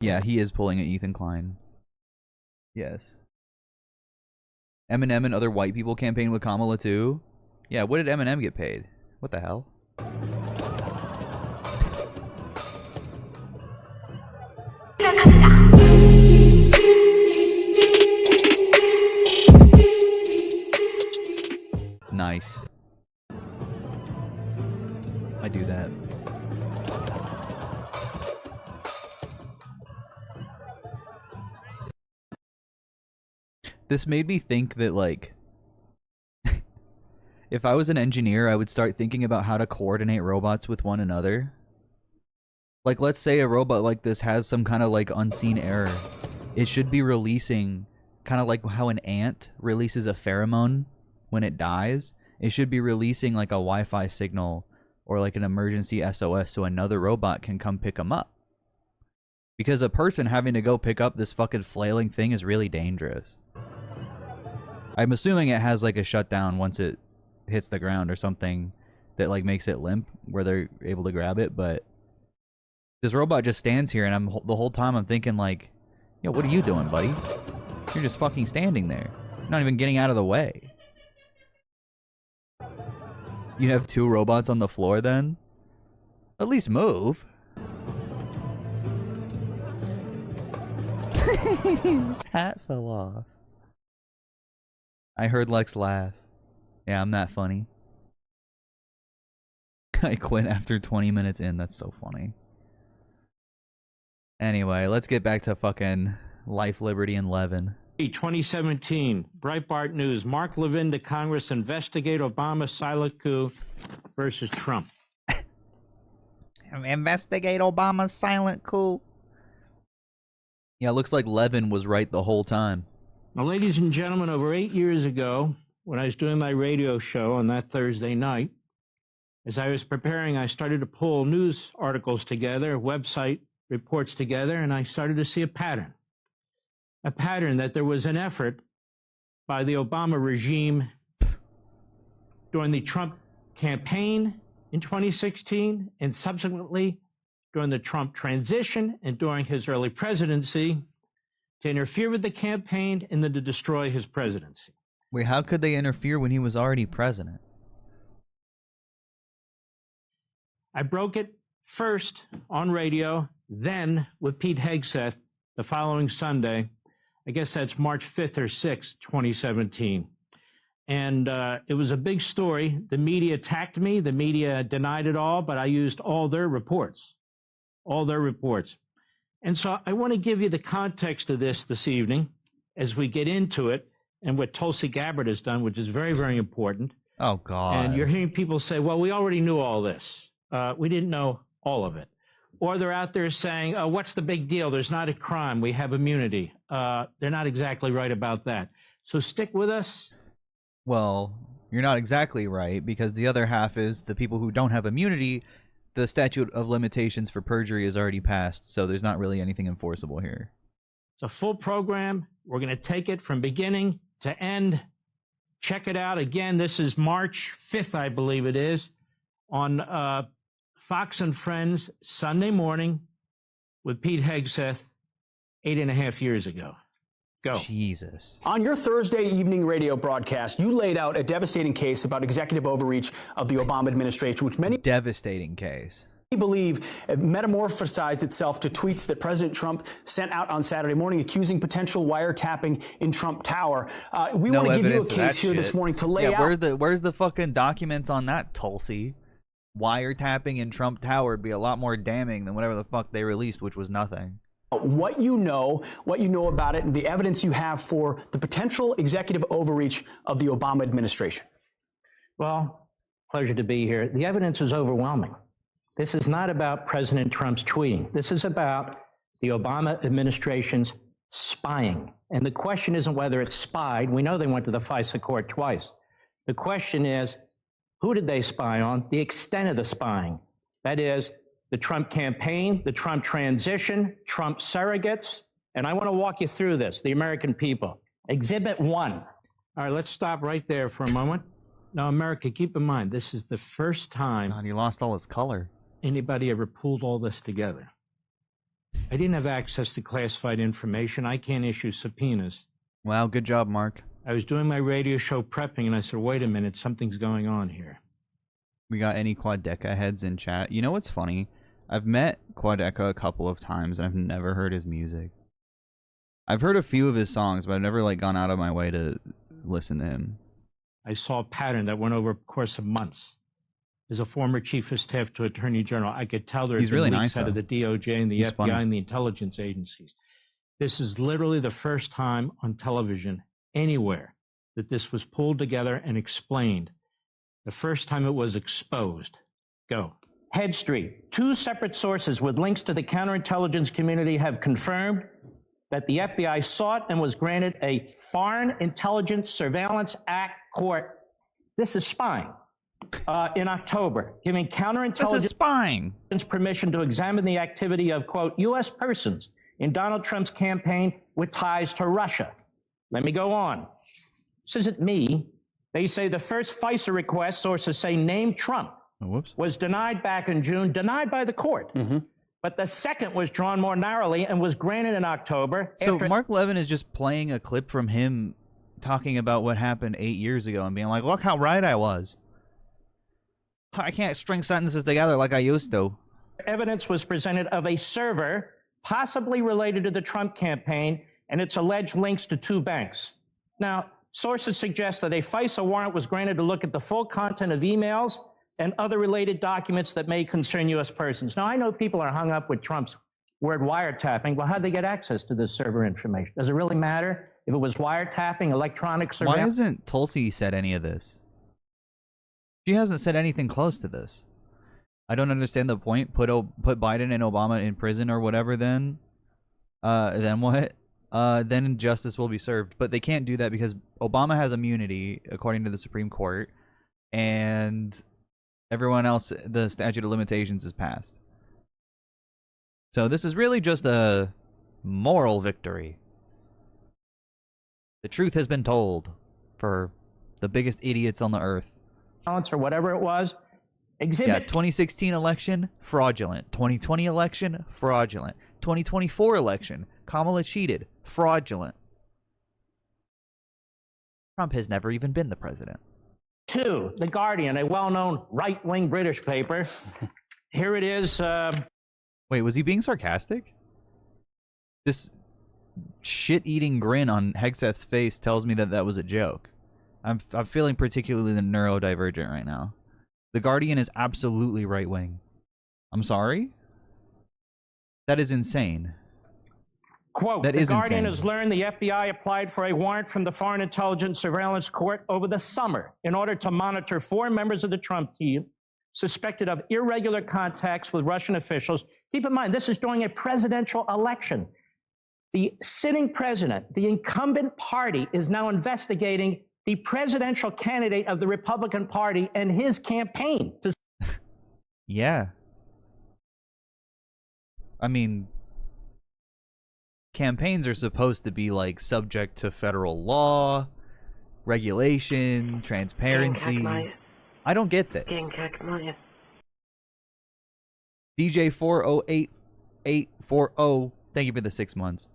Yeah, he is pulling an Ethan Klein. Yes. Eminem and other white people campaign with Kamala too. Yeah, what did Eminem get paid? What the hell? Nice. I do that. This made me think that, like, if I was an engineer, I would start thinking about how to coordinate robots with one another. Like, let's say a robot like this has some kind of, like, unseen error. It should be releasing, kind of like how an ant releases a pheromone when it dies. It should be releasing, like, a Wi-Fi signal or, like, an emergency SOS so another robot can come pick them up. Because a person having to go pick up this fucking flailing thing is really dangerous. I'm assuming it has, like, a shutdown once it hits the ground or something that, like, makes it limp where they're able to grab it, but this robot just stands here, and the whole time I'm thinking, like, yo, what are you doing, buddy? You're just fucking standing there. You're not even getting out of the way. You have two robots on the floor, then? At least move. His hat fell off. I heard Lex laugh. Yeah, I'm that funny. I quit after 20 minutes in. That's so funny. Anyway, let's get back to fucking life, liberty, and Levin. 2017, Breitbart News. Mark Levin to Congress investigate Obama silent coup versus Trump. Investigate Obama's silent coup. Yeah, it looks like Levin was right the whole time. Now, ladies and gentlemen, over 8 years ago, when I was doing my radio show on that Thursday night, as I was preparing, I started to pull news articles together, website reports together, and I started to see a pattern that there was an effort by the Obama regime during the Trump campaign in 2016 and subsequently during the Trump transition and during his early presidency to interfere with the campaign and then to destroy his presidency. Wait, how could they interfere when he was already president? I broke it first on radio, then with Pete Hegseth the following Sunday. I guess that's March 5th or 6th, 2017. And it was a big story. The media attacked me. The media denied it all, but I used all their reports. And so I want to give you the context of this evening as we get into it and what Tulsi Gabbard has done, which is very, very important. Oh, God. And you're hearing people say, well, we already knew all this. We didn't know all of it. Or they're out there saying, oh, what's the big deal? There's not a crime. We have immunity. They're not exactly right about that. So stick with us. Well, you're not exactly right, because the other half is the people who don't have immunity. The statute of limitations for perjury is already passed, so there's not really anything enforceable here. It's a full program. We're going to take it from beginning to end. Check it out. Again, this is March 5th, I believe it is, on Fox and Friends, Sunday morning with Pete Hegseth 8.5 years ago. Go. Jesus. On your Thursday evening radio broadcast, you laid out a devastating case about executive overreach of the Obama administration, which many devastating case believe metamorphosized itself to tweets that President Trump sent out on Saturday morning accusing potential wiretapping in Trump Tower. We want to give you a case here this morning to lay out. Where's the fucking documents on that, Tulsi? Wiretapping in Trump Tower would be a lot more damning than whatever the fuck they released, which was nothing. What you know about it, and the evidence you have for the potential executive overreach of the Obama administration. Well, pleasure to be here. The evidence is overwhelming. This is not about President Trump's tweeting. This is about the Obama administration's spying. And the question isn't whether it's spied. We know they went to the FISA court twice. The question is, who did they spy on? The extent of the spying. That is, the Trump campaign, the Trump transition, Trump surrogates. And I want to walk you through this, the American people. Exhibit 1. All right, let's stop right there for a moment. Now, America, keep in mind, this is the first time God, he lost all his color. Anybody ever pulled all this together. I didn't have access to classified information. I can't issue subpoenas. Wow, good job, Mark. I was doing my radio show prepping, and I said, wait a minute, something's going on here. We got any Quadeca heads in chat? You know what's funny? I've met Quadeca a couple of times, and I've never heard his music. I've heard a few of his songs, but I've never like gone out of my way to listen to him. I saw a pattern that went over a course of months. As a former chief of staff to attorney general, I could tell there had been leaks out of the DOJ and the FBI and the intelligence agencies. This is literally the first time on television anywhere that this was pulled together and explained. The first time it was exposed. Go. Head Street. 2 separate sources with links to the counterintelligence community have confirmed that the FBI sought and was granted a Foreign Intelligence Surveillance Act court. This is spying. In October, giving counterintelligence permission to examine the activity of, quote, U.S. persons in Donald Trump's campaign with ties to Russia. Let me go on. This isn't me. They say the first FISA request, sources say, named Trump, was denied back in June, denied by the court. But the second was drawn more narrowly and was granted in October. So Mark Levin is just playing a clip from him talking about what happened 8 years ago and being like, look how right I was. I can't string sentences together like I used to. Evidence was presented of a server possibly related to the Trump campaign and its alleged links to 2 banks. Now, sources suggest that a FISA warrant was granted to look at the full content of emails and other related documents that may concern U.S. persons. Now, I know people are hung up with Trump's word wiretapping. Well, how'd they get access to this server information? Does it really matter if it was wiretapping, electronic surveillance? Why hasn't Tulsi said any of this? She hasn't said anything close to this. I don't understand the point. Put Biden and Obama in prison or whatever. Then what? Then justice will be served. But they can't do that because Obama has immunity according to the Supreme Court, and everyone else, the statute of limitations is passed. So this is really just a moral victory. The truth has been told for the biggest idiots on the earth. Or whatever it was. Exhibit 2016 election, fraudulent. 2020 election, fraudulent. 2024 election, Kamala cheated, fraudulent. Trump has never even been the president. 2, The Guardian, a well-known right-wing British paper. Here it is. Wait, was he being sarcastic? This shit-eating grin on Hegseth's face tells me that that was a joke. I'm feeling particularly neurodivergent right now. The Guardian is absolutely right-wing. I'm sorry? That is insane. Quote, The Guardian has learned the FBI applied for a warrant from the Foreign Intelligence Surveillance Court over the summer in order to monitor 4 members of the Trump team suspected of irregular contacts with Russian officials. Keep in mind, this is during a presidential election. The sitting president, the incumbent party, is now investigating the presidential candidate of the Republican Party and his campaign. Yeah. I mean, campaigns are supposed to be like subject to federal law, regulation, transparency. I don't get this. DJ 408840, thank you for the 6 months.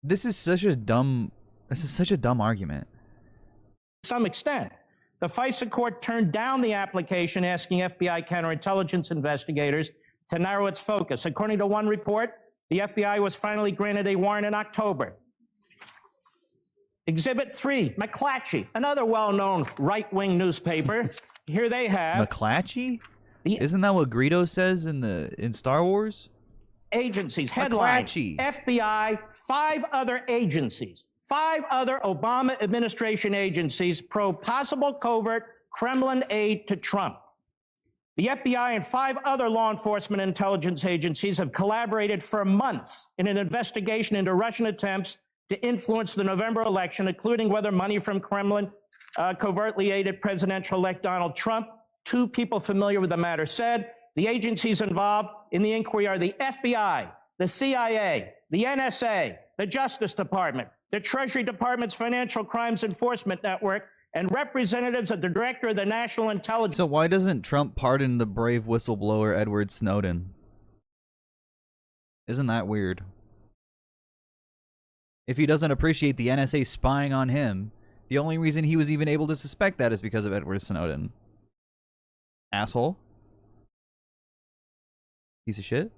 This is such a dumb argument. To some extent, the FISA court turned down the application asking FBI counterintelligence investigators to narrow its focus. According to one report, the FBI was finally granted a warrant in October. Exhibit 3, McClatchy, another well-known right-wing newspaper. Here they have McClatchy? Isn't that what Greedo says in Star Wars? Agencies. Headline, McClatchy. FBI, 5 other agencies, 5 other Obama administration agencies probe possible covert Kremlin aid to Trump. The FBI and 5 other law enforcement intelligence agencies have collaborated for months in an investigation into Russian attempts to influence the November election, including whether money from Kremlin covertly aided presidential-elect Donald Trump. 2 people familiar with the matter said the agencies involved in the inquiry are the FBI, the CIA, the NSA, the Justice Department, the Treasury Department's Financial Crimes Enforcement Network, and representatives of the director of the National Intelligence. So why doesn't Trump pardon the brave whistleblower Edward Snowden? Isn't that weird? If he doesn't appreciate the NSA spying on him, the only reason he was even able to suspect that is because of Edward Snowden. Asshole. Piece of shit.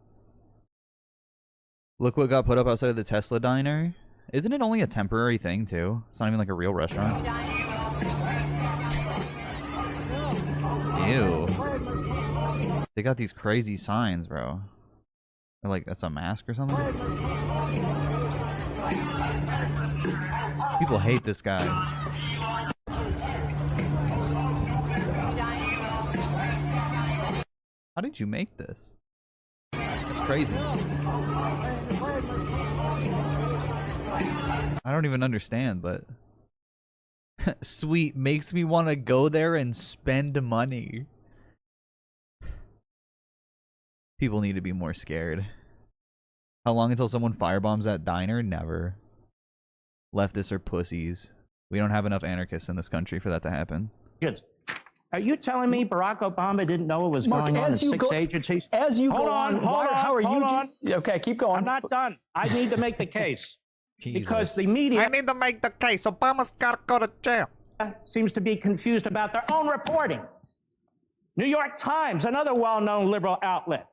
Look what got put up outside of the Tesla diner. Isn't it only a temporary thing, too? It's not even like a real restaurant. Ew. They got these crazy signs, bro. They're like, that's a mask or something? People hate this guy. How did you make this? That's crazy. I don't even understand, but sweet, makes me want to go there and spend money. People need to be more scared. How long until someone firebombs that diner? Never. Leftists are pussies. We don't have enough anarchists in this country for that to happen. Are you telling me Barack Obama didn't know what was going on in 6 agencies? As you hold go on, how are you? Okay, keep going. I'm not done. I need to make the case. Because the media... I need to make the case. Obama's got to go to jail. ...seems to be confused about their own reporting. New York Times, another well-known liberal outlet,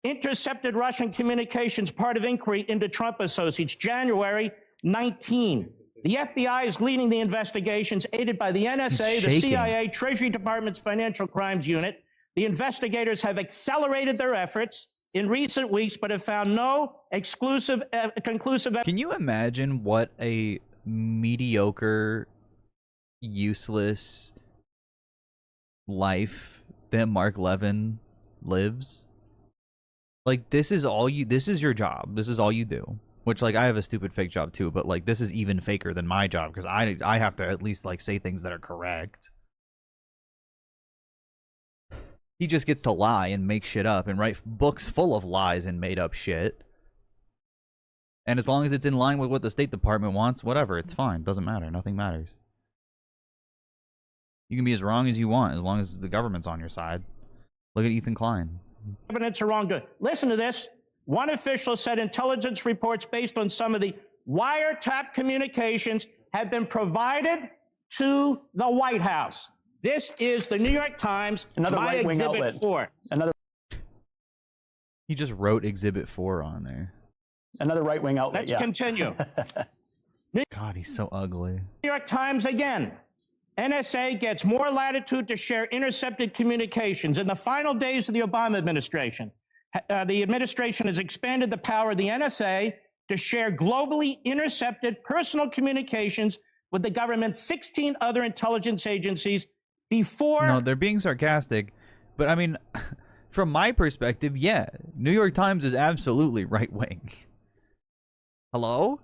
intercepted Russian communications, part of inquiry into Trump associates, January 19. The FBI is leading the investigations, aided by the NSA, the CIA, Treasury Department's Financial Crimes Unit. The investigators have accelerated their efforts in recent weeks, but have found no conclusive evidence. Can you imagine what a mediocre, useless life that Mark Levin lives? Like, this is your job. This is all you do. Which, like, I have a stupid fake job too, but like, this is even faker than my job because I have to at least like say things that are correct. He just gets to lie and make shit up and write books full of lies and made up shit. And as long as it's in line with what the State Department wants, whatever, it's fine. Doesn't matter. Nothing matters. You can be as wrong as you want as long as the government's on your side. Look at Ethan Klein. Evidence of wrongdoing. Listen to this. One official said intelligence reports based on some of the wiretap communications have been provided to the White House. This is the New York Times. Another right-wing outlet. 4. He just wrote Exhibit 4 on there. Another right-wing outlet. Let's continue. God, he's so ugly. New York Times again. NSA gets more latitude to share intercepted communications. In the final days of the Obama administration, the administration has expanded the power of the NSA to share globally intercepted personal communications with the government's 16 other intelligence agencies before... No, they're being sarcastic, but I mean, from my perspective, yeah, New York Times is absolutely right-wing. Hello?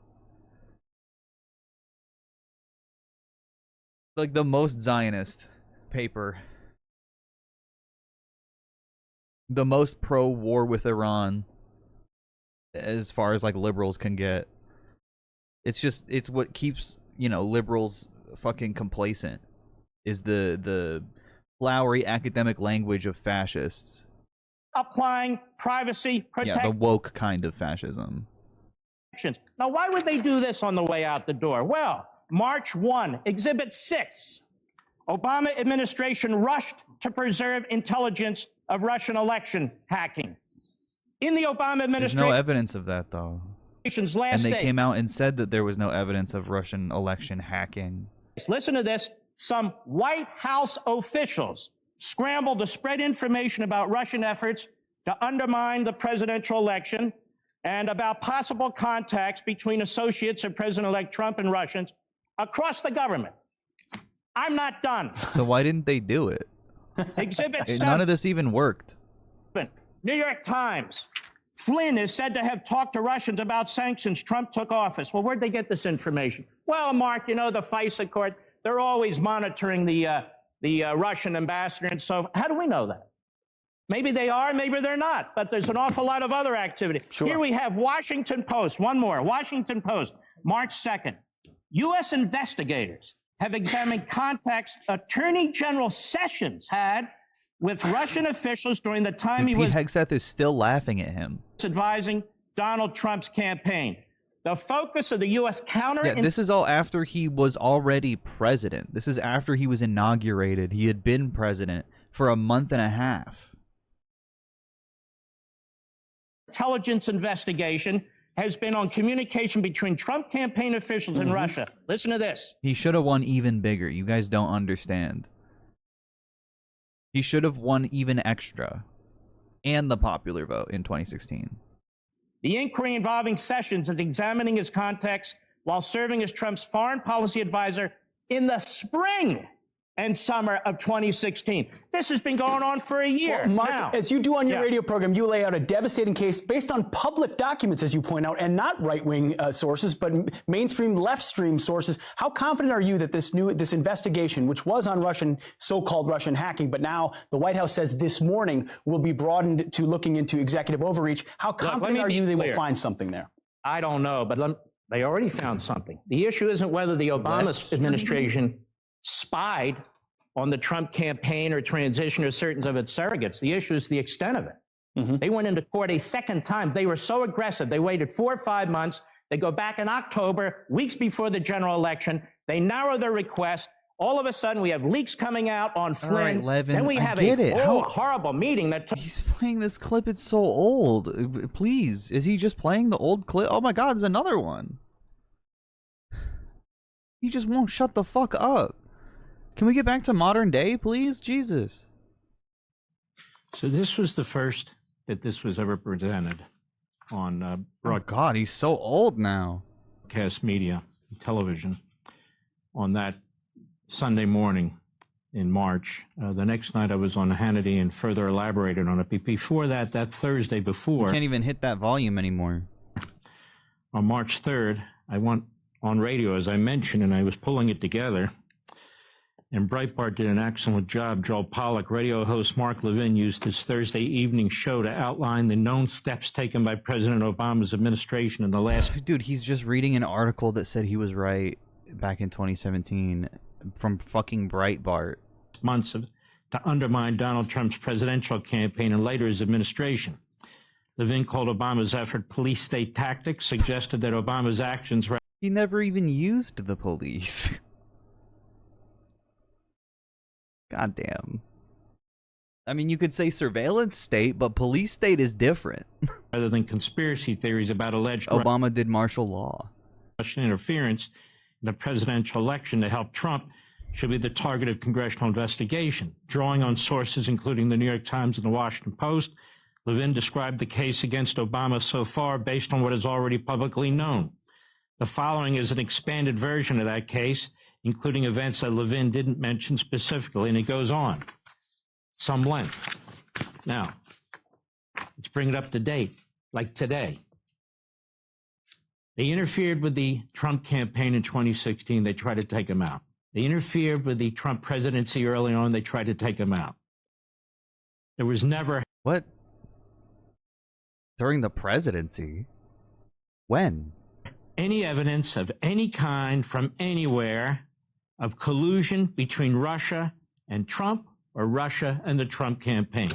Like the most Zionist paper. The most pro-war with Iran as far as like liberals can get. It's what keeps, you know, liberals fucking complacent is the flowery academic language of fascists. Applying privacy protection. Yeah, the woke kind of fascism. Now, why would they do this on the way out the door? Well, March 1, Exhibit 6. Obama administration rushed to preserve intelligence of Russian election hacking. In the Obama administration... There's no evidence of that, though. And they came out and said that there was no evidence of Russian election hacking. Listen to this. Some White House officials scrambled to spread information about Russian efforts to undermine the presidential election and about possible contacts between associates of President-elect Trump and Russians across the government. I'm not done. So why didn't they do it? Exhibit 7. None of this even worked. New York Times. Flynn is said to have talked to Russians about sanctions Trump took office. Well, where'd they get this information? Well, Mark, you know, the FISA court, they're always monitoring the Russian ambassador. And so how do we know that? Maybe they are, maybe they're not. But there's an awful lot of other activity. Sure. Here we have Washington Post. One more. Washington Post, March 2nd. U.S. investigators have examined contacts Attorney General Sessions had with Russian officials during the time he was Pete Hegseth is still laughing at him. advising Donald Trump's campaign. The focus of the U.S. Yeah, this is all after he was already president. This is after he was inaugurated. He had been president for a month and a half. Intelligence investigation has been on communication between Trump campaign officials and Russia. Listen to this. He should have won even bigger. You guys don't understand. He should have won even extra. And the popular vote in 2016. The inquiry involving Sessions is examining his contacts while serving as Trump's foreign policy advisor in the spring and summer of 2016. This has been going on for a year. Well, Mark, now. as you do on your radio program, you lay out a devastating case based on public documents, as you point out, and not right-wing sources, but mainstream left-stream sources. How confident are you that this investigation, which was on so-called Russian hacking, but now the White House says this morning will be broadened to looking into executive overreach? How confident are you they will find something there? I don't know, but they already found something. The issue isn't whether the Obama administration spied on the Trump campaign or transition or certain of its surrogates. The issue is the extent of it. They went into court a second time. They were so aggressive. They waited 4 or 5 months. They go back in October, weeks before the general election. They narrow their request. All of a sudden, we have leaks coming out on Flynn. All right, Levin, then we have a horrible meeting that took... He's playing this clip. It's so old. Please, is he just playing the old clip? Oh my God, there's another one. He just won't shut the fuck up. Can we get back to modern day, please? Jesus. So this was the first that this was ever presented on Oh God, he's so old now. broadcast media, television, on that Sunday morning in March. The next night I was on Hannity and further elaborated on it. Before that Thursday before... You can't even hit that volume anymore. On March 3rd, I went on radio, as I mentioned, and I was pulling it together. And Breitbart did an excellent job. Joel Pollack, radio host Mark Levin, used his Thursday evening show to outline the known steps taken by President Obama's administration in the last... Dude, he's just reading an article that said he was right back in 2017 from fucking Breitbart. ...months to undermine Donald Trump's presidential campaign and later his administration. Levin called Obama's effort police state tactics, suggested that Obama's actions... He never even used the police. Goddamn. I mean, you could say surveillance state, but police state is different. ...rather than conspiracy theories about alleged... Obama did martial law. Russian interference in the presidential election to help Trump should be the target of congressional investigation. Drawing on sources including the New York Times and the Washington Post, Levin described the case against Obama so far based on what is already publicly known. The following is an expanded version of that case, including events that Levin didn't mention specifically, and it goes on some length. Now, let's bring it up to date, like today. They interfered with the Trump campaign in 2016. They tried to take him out. They interfered with the Trump presidency early on. They tried to take him out. There was never... What? During the presidency? When? ...any evidence of any kind from anywhere of collusion between Russia and Trump or Russia and the Trump campaign.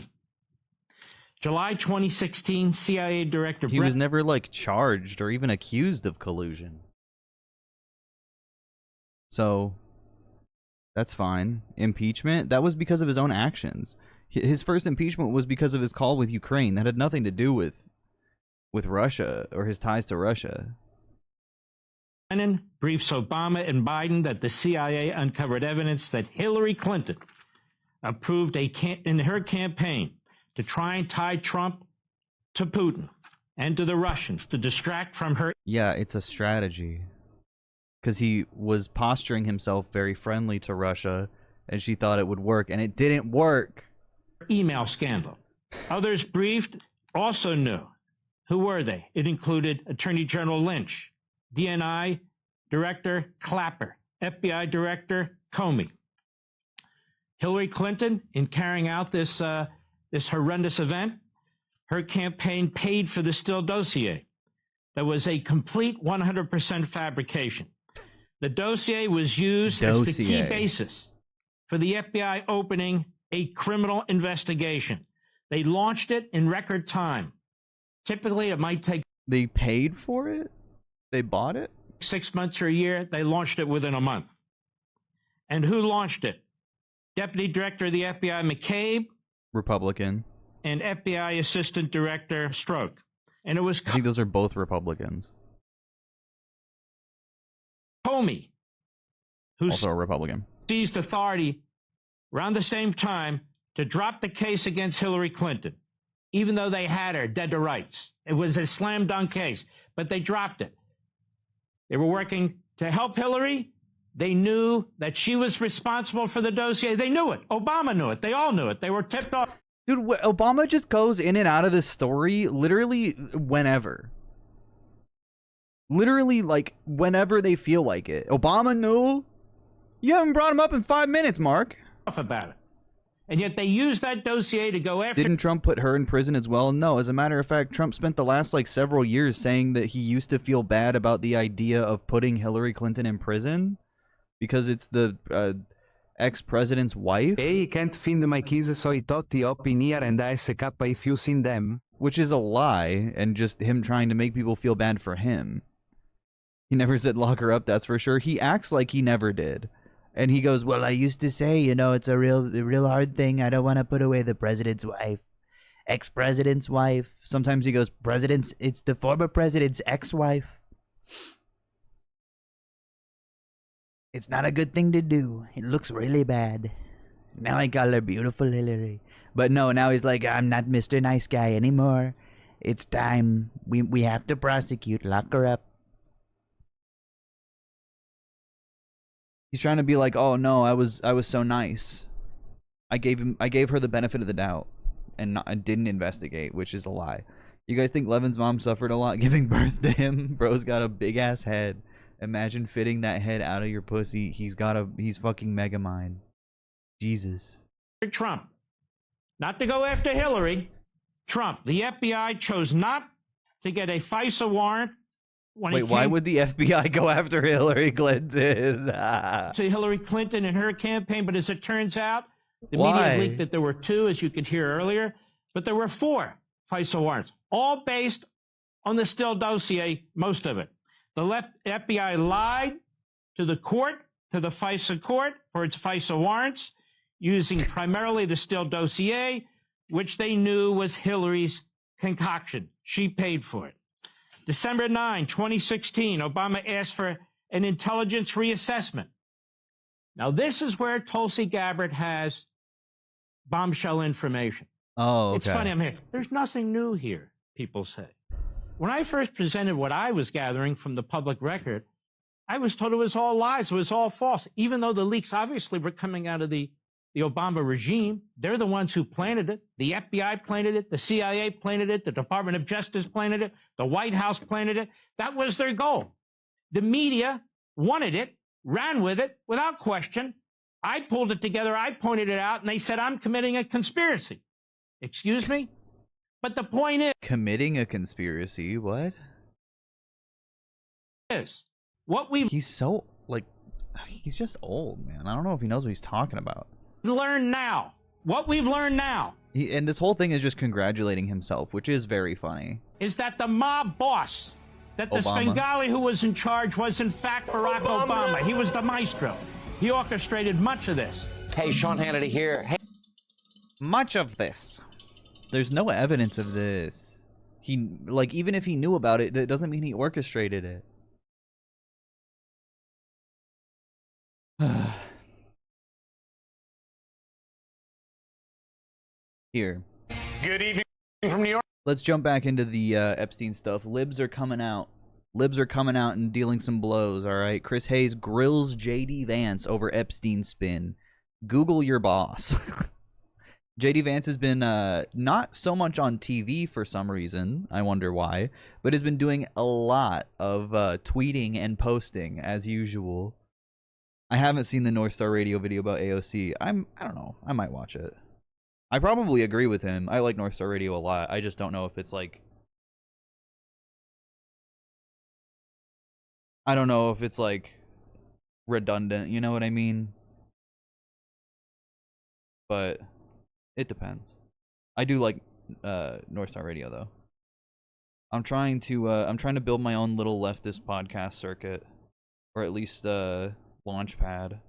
July 2016, CIA Director... He was never, like, charged or even accused of collusion. So, that's fine. Impeachment? That was because of his own actions. His first impeachment was because of his call with Ukraine. That had nothing to do with Russia or his ties to Russia. Brennan briefs Obama and Biden that the CIA uncovered evidence that Hillary Clinton approved in her campaign to try and tie Trump to Putin and to the Russians to distract from her... Yeah, it's a strategy. Because he was posturing himself very friendly to Russia, and she thought it would work, and it didn't work. Email scandal. Others briefed also knew. Who were they? It included Attorney General Lynch, DNI Director Clapper, FBI Director Comey. Hillary Clinton, in carrying out this horrendous event, her campaign paid for the Steele dossier. That was a complete 100% fabrication. The dossier was used as the key Dossier. basis for the FBI opening a criminal investigation. They launched it in record time. Typically, it might take They paid for it? They bought it? 6 months or a year. They launched it within a month. And who launched it? Deputy Director of the FBI, McCabe, Republican. and FBI Assistant Director Stroke. And it was I think those are both Republicans. Comey who Also a Republican. seized authority around the same time to drop the case against Hillary Clinton, even though they had her dead to rights. It was a slam dunk case, but they dropped it. They were working to help Hillary. They knew that she was responsible for the dossier. They knew it. Obama knew it. They all knew it. They were tipped off. Dude, Obama just goes in and out of this story literally whenever. Literally, like, whenever they feel like it. Obama knew? You haven't brought him up in 5 minutes, Mark. About it. And yet they used that dossier to go after. Didn't Trump put her in prison as well? No, as a matter of fact, Trump spent the last, like, several years saying that he used to feel bad about the idea of putting Hillary Clinton in prison because it's the ex-president's wife. Hey, can't find my keys, so I thought the up in here and I SK if you seen them. Which is a lie, and just him trying to make people feel bad for him. He never said lock her up, that's for sure. He acts like he never did. And he goes, well, I used to say, you know, it's a real hard thing. I don't want to put away the president's wife. Ex-president's wife. Sometimes he goes, it's the former president's ex-wife. It's not a good thing to do. It looks really bad. Now I call her beautiful Hillary. But no, now he's like, I'm not Mr. Nice Guy anymore. It's time. We have to prosecute. Lock her up. He's trying to be like, oh no, I was so nice. I gave her the benefit of the doubt, and I didn't investigate, which is a lie. You guys think Levin's mom suffered a lot giving birth to him? Bro's got a big ass head. Imagine fitting that head out of your pussy. He's fucking Megamind. Jesus. Trump. Not to go after Hillary. Trump. The FBI chose not to get a FISA warrant. Wait, why would the FBI go after Hillary Clinton? To Hillary Clinton and her campaign, but as it turns out, the Why? media leaked that there were 2, as you could hear earlier, but there were 4 FISA warrants, all based on the Steele dossier, most of it. The FBI lied to the court, to the FISA court, for its FISA warrants, using primarily the Steele dossier, which they knew was Hillary's concoction. She paid for it. December 9, 2016, Obama asked for an intelligence reassessment. Now, this is where Tulsi Gabbard has bombshell information. Oh, okay. It's funny, I'm here. There's nothing new here, people say. When I first presented what I was gathering from the public record, I was told it was all lies, it was all false, even though the leaks obviously were coming out of the Obama regime. They're the ones who planted it. The FBI planted it. The CIA planted it. The Department of Justice planted it. The White House planted it. That was their goal. The media wanted it, ran with it without question. I pulled it together. I pointed it out, and they said I'm committing a conspiracy. Excuse me? But the point Committing a conspiracy? What? is, what we've He's so, like, he's just old, man. I don't know if he knows what he's talking about. learned now, And this whole thing is just congratulating himself, which is very funny. is that the mob boss, that the Obama. Svengali who was in charge was in fact Barack Obama. He was the maestro. He orchestrated much of this. Hey, Sean Hannity here. Hey. Much of this. There's no evidence of this. He, like, even if he knew about it, that doesn't mean he orchestrated it. Here. Good evening from New York. Let's jump back into the Epstein stuff. Libs are coming out. Libs are coming out and dealing some blows, all right? Chris Hayes grills J.D. Vance over Epstein spin. Google your boss. J.D. Vance has been not so much on TV for some reason, I wonder why, but has been doing a lot of tweeting and posting as usual. I haven't seen the North Star Radio video about AOC. I don't know. I might watch it. I probably agree with him. I like North Star Radio a lot. I just don't know if it's like... I don't know if it's like redundant, you know what I mean? But it depends. I do like North Star Radio though. I'm trying to build my own little leftist podcast circuit, or at least launch pad.